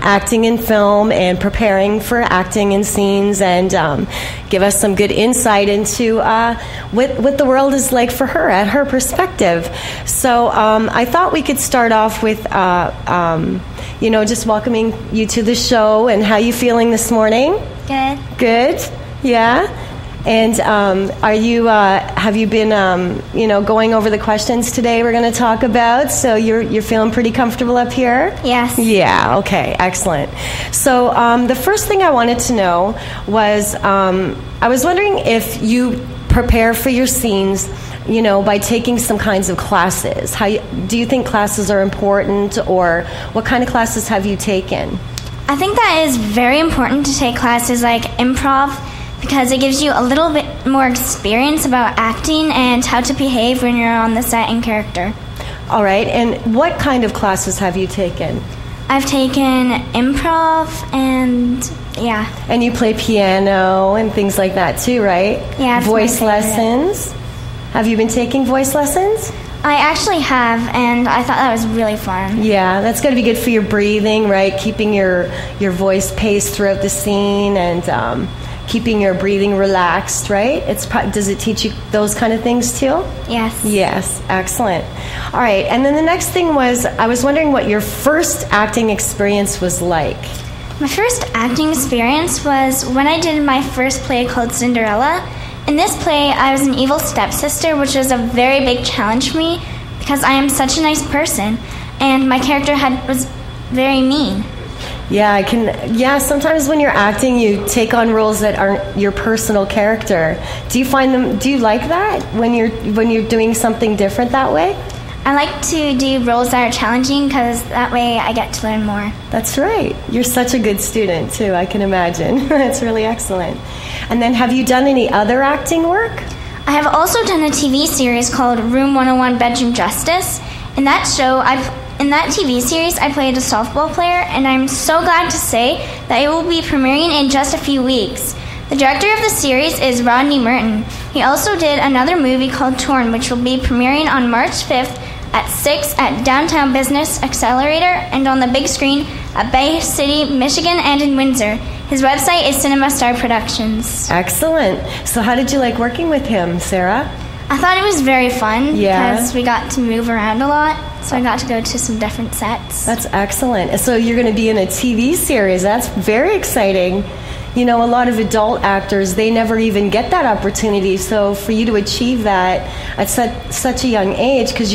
acting in film and preparing for acting in scenes, and give us some good insight into what the world is like for her, at her perspective. So I thought we could start off with just welcoming you to the show. And how you feeling this morning? Good. Good? Yeah? And have you been going over the questions today we're going to talk about? So you're feeling pretty comfortable up here? Yes. Yeah, okay, excellent. So the first thing I wanted to know was, I was wondering if you prepare for your scenes, by taking some kinds of classes. Do you think classes are important, or what kind of classes have you taken? I think that is very important to take classes like improv, because it gives you a little bit more experience about acting and how to behave when you're on the set in character. All right, and what kind of classes have you taken? I've taken improv and, yeah. And you play piano and things like that too, right? Yeah. Voice lessons? Have you been taking voice lessons? I actually have, and I thought that was really fun. Yeah, that's going to be good for your breathing, right? Keeping your voice paced throughout the scene, and keeping your breathing relaxed, right? Does it teach you those kind of things too? Yes. Yes, excellent. All right, and then the next thing was, I was wondering what your first acting experience was like. My first acting experience was when I did my first play called Cinderella. In this play, I was an evil stepsister, which was a very big challenge for me because I am such a nice person, and my character was very mean. Yeah, sometimes when you're acting, you take on roles that aren't your personal character. Do you like that when you're doing something different that way? I like to do roles that are challenging because that way I get to learn more. That's right. You're such a good student too, I can imagine. That's really excellent. And then have you done any other acting work? I have also done a TV series called Room 101 Bedroom Justice. In that TV series, I played a softball player, and I'm so glad to say that it will be premiering in just a few weeks. The director of the series is Rodney Merton. He also did another movie called Torn, which will be premiering on March 5th at 6 at Downtown Business Accelerator and on the big screen at Bay City, Michigan, and in Windsor. His website is Cinema Star Productions. Excellent. So how did you like working with him, Sarah? I thought it was very fun because we got to move around a lot, so I got to go to some different sets. That's excellent. So you're going to be in a TV series. That's very exciting. A lot of adult actors, they never even get that opportunity. So for you to achieve that at such a young age, because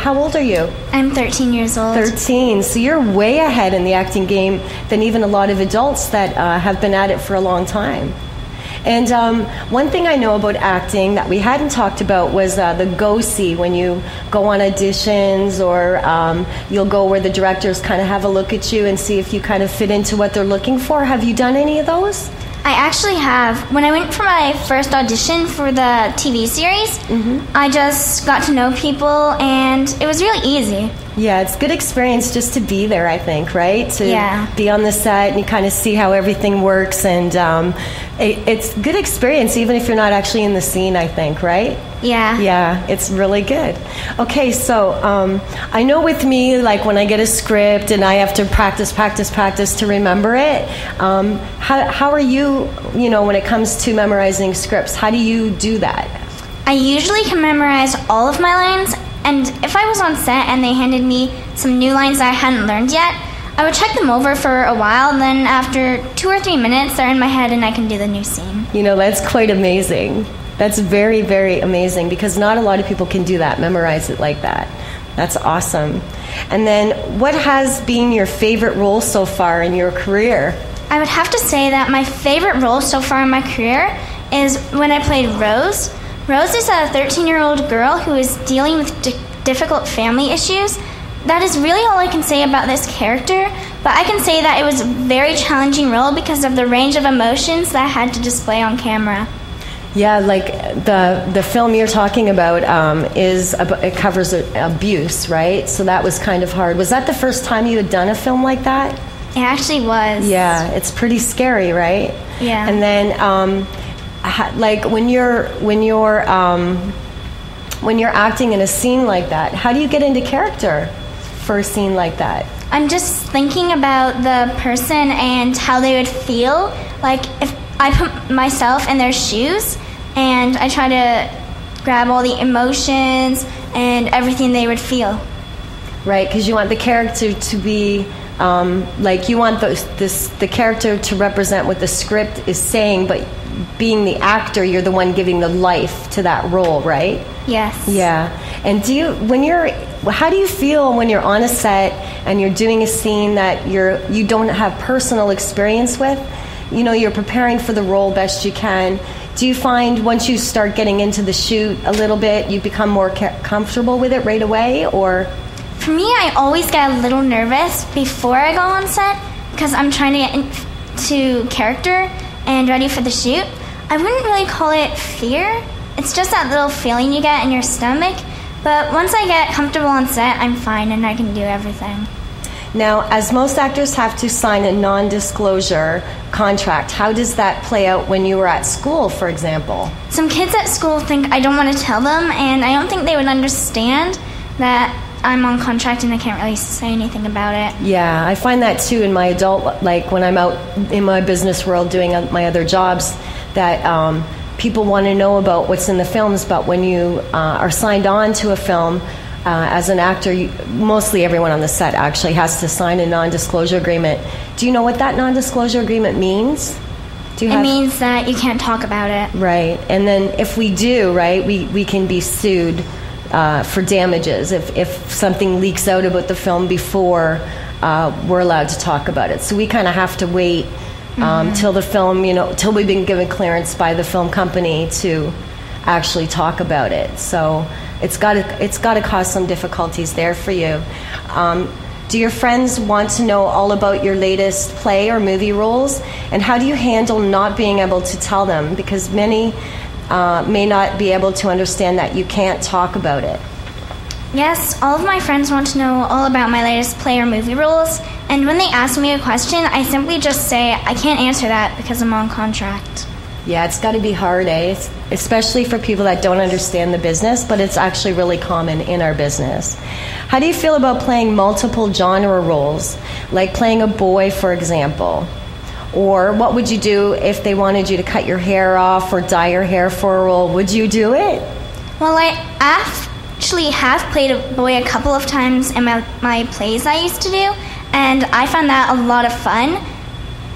how old are you? I'm 13 years old. 13. So you're way ahead in the acting game than even a lot of adults that have been at it for a long time. And one thing I know about acting that we hadn't talked about was the go-see, when you go on auditions, or you'll go where the directors kind of have a look at you and see if you kind of fit into what they're looking for. Have you done any of those? I actually have. When I went for my first audition for the TV series, I just got to know people, and it was really easy. Yeah, it's good experience just to be there, I think, right? To be on the set and you kind of see how everything works, and it's good experience even if you're not actually in the scene, I think, right? Yeah. Yeah, it's really good. Okay, so I know with me, like when I get a script and I have to practice to remember it, how are you, when it comes to memorizing scripts, how do you do that? I usually can memorize all of my lines, and if I was on set and they handed me some new lines that I hadn't learned yet, I would check them over for a while, and then after 2 or 3 minutes, they're in my head and I can do the new scene. That's quite amazing. That's very, very amazing, because not a lot of people can do that, memorize it like that. That's awesome. And then what has been your favorite role so far in your career? I would have to say that my favorite role so far in my career is when I played Rose. Rose is a 13-year-old girl who is dealing with difficult family issues. That is really all I can say about this character, but I can say that it was a very challenging role because of the range of emotions that I had to display on camera. Yeah, like the film you're talking about it covers abuse, right? So that was kind of hard. Was that the first time you had done a film like that? It actually was. Yeah, it's pretty scary, right? Yeah. And then, like when you're acting in a scene like that, how do you get into character? for a scene like that? I'm just thinking about the person and how they would feel. Like if I put myself in their shoes and I try to grab all the emotions and everything they would feel. Right, because you want the character to be like, you want the character to represent what the script is saying, but being the actor, you're the one giving the life to that role, right? Yes. Yeah. And how do you feel when you're on a set and you're doing a scene that you don't have personal experience with? You know, you're preparing for the role best you can. Do you find once you start getting into the shoot a little bit, you become more comfortable with it right away, or? For me, I always get a little nervous before I go on set because I'm trying to get into character and ready for the shoot. I wouldn't really call it fear. It's just that little feeling you get in your stomach. But once I get comfortable on set, I'm fine and I can do everything. Now, as most actors have to sign a non-disclosure contract, how does that play out when you were at school, for example? Some kids at school think I don't want to tell them, and I don't think they would understand that I'm on contract and I can't really say anything about it. Yeah, I find that too in my adult, like when I'm out in my business world doing my other jobs, that people want to know about what's in the films, but when you are signed on to a film as an actor, mostly everyone on the set actually has to sign a non-disclosure agreement. Do you know what that non-disclosure agreement means? It means that you can't talk about it. Right, and then if we do, right, we can be sued for damages if something leaks out about the film before we're allowed to talk about it. So we kind of have to wait till the film, till we've been given clearance by the film company to actually talk about it. So it's got to cause some difficulties there for you. Do your friends want to know all about your latest play or movie roles? And how do you handle not being able to tell them? Because many may not be able to understand that you can't talk about it. Yes, all of my friends want to know all about my latest play or movie roles, and when they ask me a question, I simply just say I can't answer that because I'm on contract. Yeah, it's got to be hard, especially for people that don't understand the business, but it's actually really common in our business. How do you feel about playing multiple genre roles, like playing a boy, for example? Or what would you do if they wanted you to cut your hair off or dye your hair for a role? Would you do it? Well, I actually have played a boy a couple of times in my plays I used to do, and I found that a lot of fun.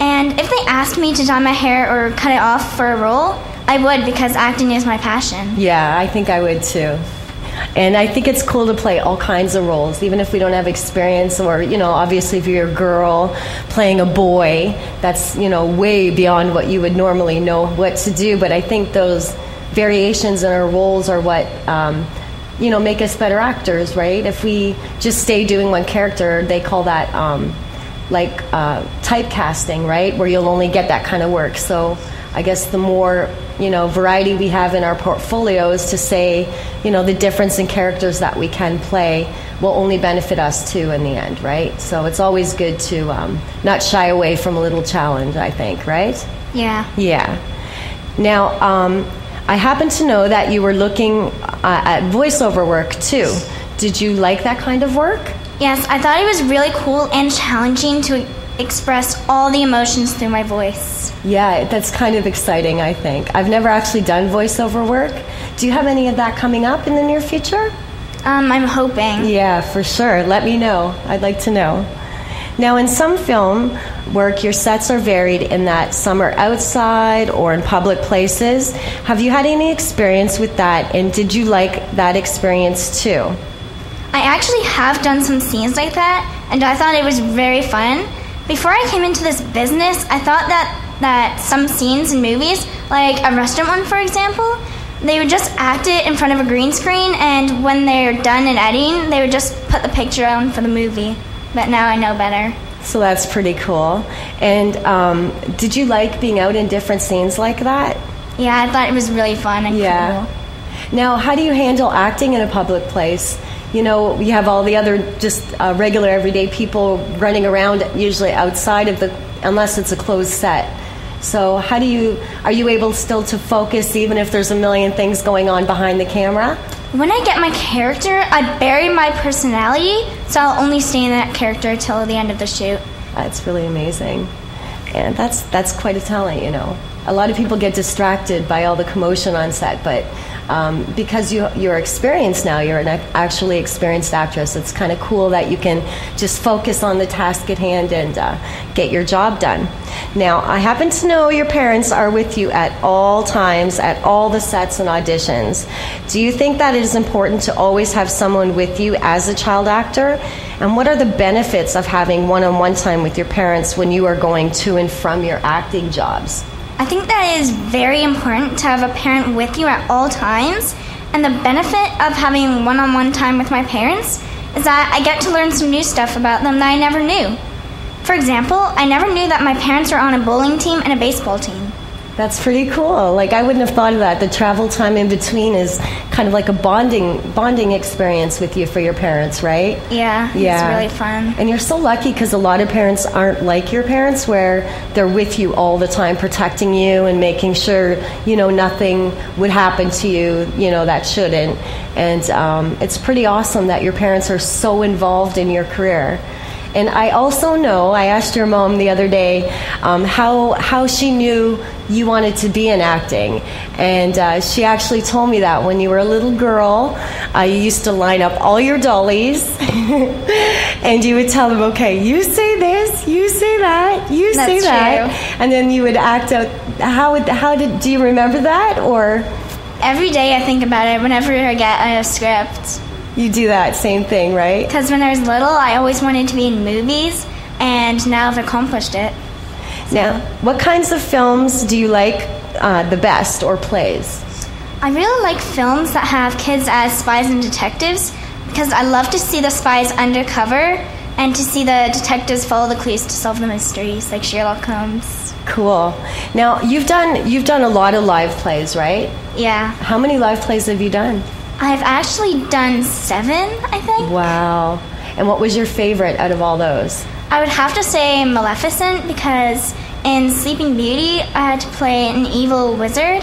And if they asked me to dye my hair or cut it off for a role, I would, because acting is my passion. Yeah, I think I would too. And I think it's cool to play all kinds of roles, even if we don't have experience, or, obviously if you're a girl playing a boy, that's, way beyond what you would normally know what to do. But I think those variations in our roles are what, make us better actors, right? If we just stay doing one character, they call that typecasting, right? Where you'll only get that kind of work. So I guess the more variety we have in our portfolios to say, the difference in characters that we can play will only benefit us too in the end, right? So it's always good to not shy away from a little challenge, I think, right? Yeah. Yeah. Now, I happen to know that you were looking at voiceover work too. Did you like that kind of work? Yes, I thought it was really cool and challenging to express all the emotions through my voice. Yeah, that's kind of exciting, I think. I've never actually done voiceover work. Do you have any of that coming up in the near future? I'm hoping. Yeah, for sure. Let me know. I'd like to know. Now, in some film work, your sets are varied in that some are outside or in public places. Have you had any experience with that, and did you like that experience too? I actually have done some scenes like that, and I thought it was very fun. Before I came into this business, I thought that some scenes in movies, like a restaurant one for example, they would just act it in front of a green screen, and when they're done in editing, they would just put the picture on for the movie. But now I know better. So that's pretty cool. And did you like being out in different scenes like that? Yeah, I thought it was really fun and cool. Now, how do you handle acting in a public place? You have all the other just regular everyday people running around, usually outside of unless it's a closed set. So are you able still to focus even if there's a million things going on behind the camera? When I get my character, I bury my personality, so I'll only stay in that character till the end of the shoot. That's really amazing. And that's quite a talent, you know. A lot of people get distracted by all the commotion on set, but because you're experienced now, you're an actually experienced actress, it's kind of cool that you can just focus on the task at hand and get your job done. Now, I happen to know your parents are with you at all times, at all the sets and auditions. Do you think that it is important to always have someone with you as a child actor? And what are the benefits of having one-on-one time with your parents when you are going to and from your acting jobs? I think that it is very important to have a parent with you at all times, and the benefit of having one-on-one time with my parents is that I get to learn some new stuff about them that I never knew. For example, I never knew that my parents were on a bowling team and a baseball team. That's pretty cool. Like, I wouldn't have thought of that. The travel time in between is kind of like a bonding experience with you for your parents, right? Yeah, it's really fun. And you're so lucky because a lot of parents aren't like your parents, where they're with you all the time, protecting you and making sure, you know, nothing would happen to you, you know, that shouldn't. And it's pretty awesome that your parents are so involved in your career. And I also know, I asked your mom the other day how she knew you wanted to be in acting. And she actually told me that when you were a little girl, you used to line up all your dollies and you would tell them, okay, you say this, you say that, you say that. True. And then you would act out. Do you remember that? Or every day I think about it whenever I get a script. You do that same thing, right? Because when I was little, I always wanted to be in movies, and now I've accomplished it. So. Now, what kinds of films do you like the best, or plays? I really like films that have kids as spies and detectives, because I love to see the spies undercover and to see the detectives follow the clues to solve the mysteries, like Sherlock Holmes. Cool. Now, you've done a lot of live plays, right? Yeah. How many live plays have you done? I've actually done 7, I think. Wow. And what was your favorite out of all those? I would have to say Maleficent, because in Sleeping Beauty, I had to play an evil wizard,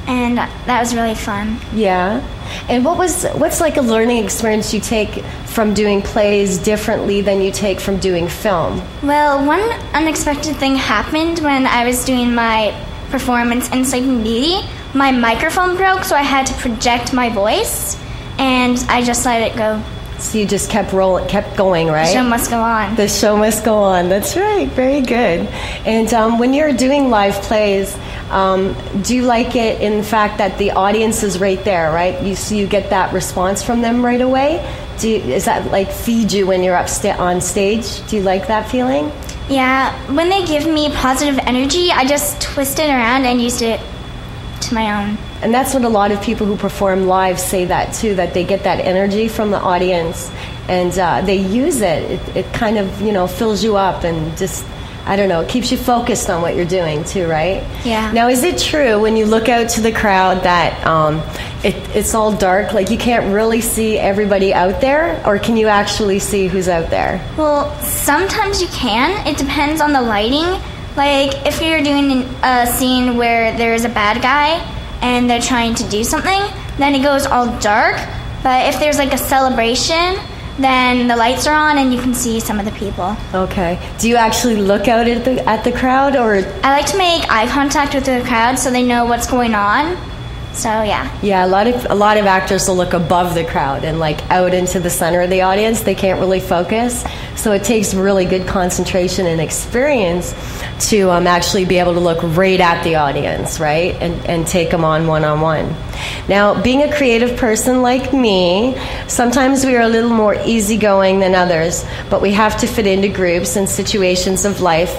and that was really fun. Yeah. And what's like a learning experience you take from doing plays differently than you take from doing film? Well, one unexpected thing happened when I was doing my performance in Sleeping Beauty. My microphone broke, so I had to project my voice, and I just let it go. So you just kept going, right? The show must go on. The show must go on. That's right. Very good. And when you're doing live plays, do you like it in the fact that the audience is right there, right? You get that response from them right away? Is that like feed you when you're on stage? Do you like that feeling? Yeah. When they give me positive energy, I just twist it around and use it to my own. And that's what a lot of people who perform live say that too, that they get that energy from the audience and they use it. It kind of, fills you up and just, I don't know, it keeps you focused on what you're doing too, right? Yeah. Now, is it true when you look out to the crowd that it's all dark, like you can't really see everybody out there, or can you actually see who's out there? Well, sometimes you can. It depends on the lighting. Like, if you're doing a scene where there's a bad guy and they're trying to do something, then it goes all dark. But if there's like a celebration, then the lights are on and you can see some of the people. Okay. Do you actually look out at the crowd, or? I like to make eye contact with the crowd so they know what's going on. So yeah. Yeah, a lot of actors will look above the crowd and like out into the center of the audience. They can't really focus, so it takes really good concentration and experience to actually be able to look right at the audience, right, and take them on one-on-one. Now, being a creative person like me, sometimes we are a little more easygoing than others, but we have to fit into groups and situations of life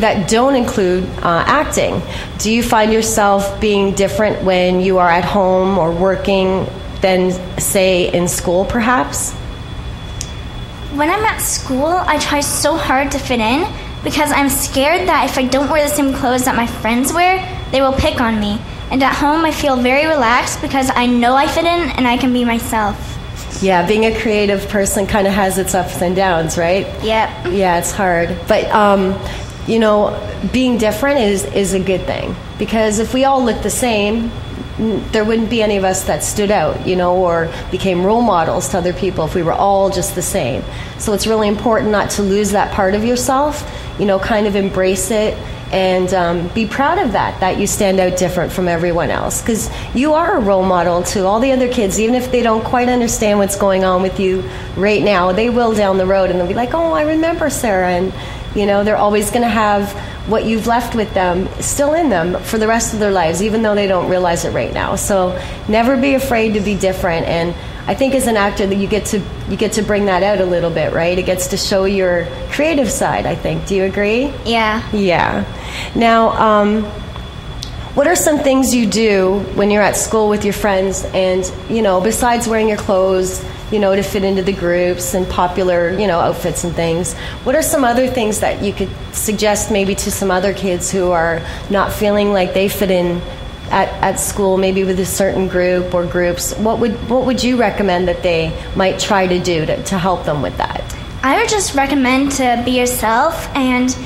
that don't include acting. Do you find yourself being different when you are at home or working than, say, in school, perhaps? When I'm at school, I try so hard to fit in because I'm scared that if I don't wear the same clothes that my friends wear, they will pick on me. And at home, I feel very relaxed because I know I fit in and I can be myself. Yeah, being a creative person kind of has its ups and downs, right? Yep. Yeah, it's hard. But, being different is a good thing. Because if we all look the same, there wouldn't be any of us that stood out, or became role models to other people if we were all just the same. So it's really important not to lose that part of yourself, kind of embrace it, and be proud of that you stand out different from everyone else, because you are a role model to all the other kids. Even if they don't quite understand what's going on with you right now, they will down the road, and they'll be like, oh, I remember Sarah, and they're always going to have what you've left with them still in them for the rest of their lives, even though they don't realize it right now. So never be afraid to be different. And I think as an actor that you get to bring that out a little bit, right? It gets to show your creative side, I think. Do you agree? Yeah. Yeah. Now, what are some things you do when you're at school with your friends and, besides wearing your clothes, to fit into the groups and popular, outfits and things, what are some other things that you could suggest maybe to some other kids who are not feeling like they fit in at school, maybe with a certain group or groups? What would you recommend that they might try to do to help them with that? I would just recommend to be yourself, and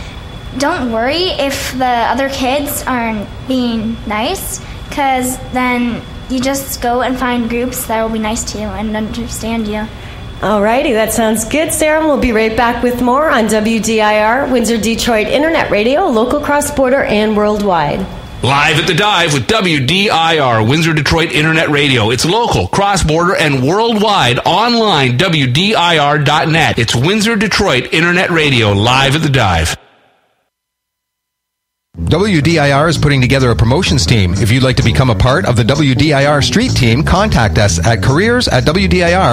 don't worry if the other kids aren't being nice, because then you just go and find groups that will be nice to you and understand you. Alrighty, that sounds good, Sarah. We'll be right back with more on WDIR, Windsor Detroit Internet Radio, local, cross-border, and worldwide. Live at the Dive with WDIR, Windsor Detroit Internet Radio. It's local, cross-border, and worldwide. Online, WDIR.net. It's Windsor Detroit Internet Radio, live at the Dive. WDIR is putting together a promotions team. If you'd like to become a part of the WDIR Street Team, contact us at careers@WDIR.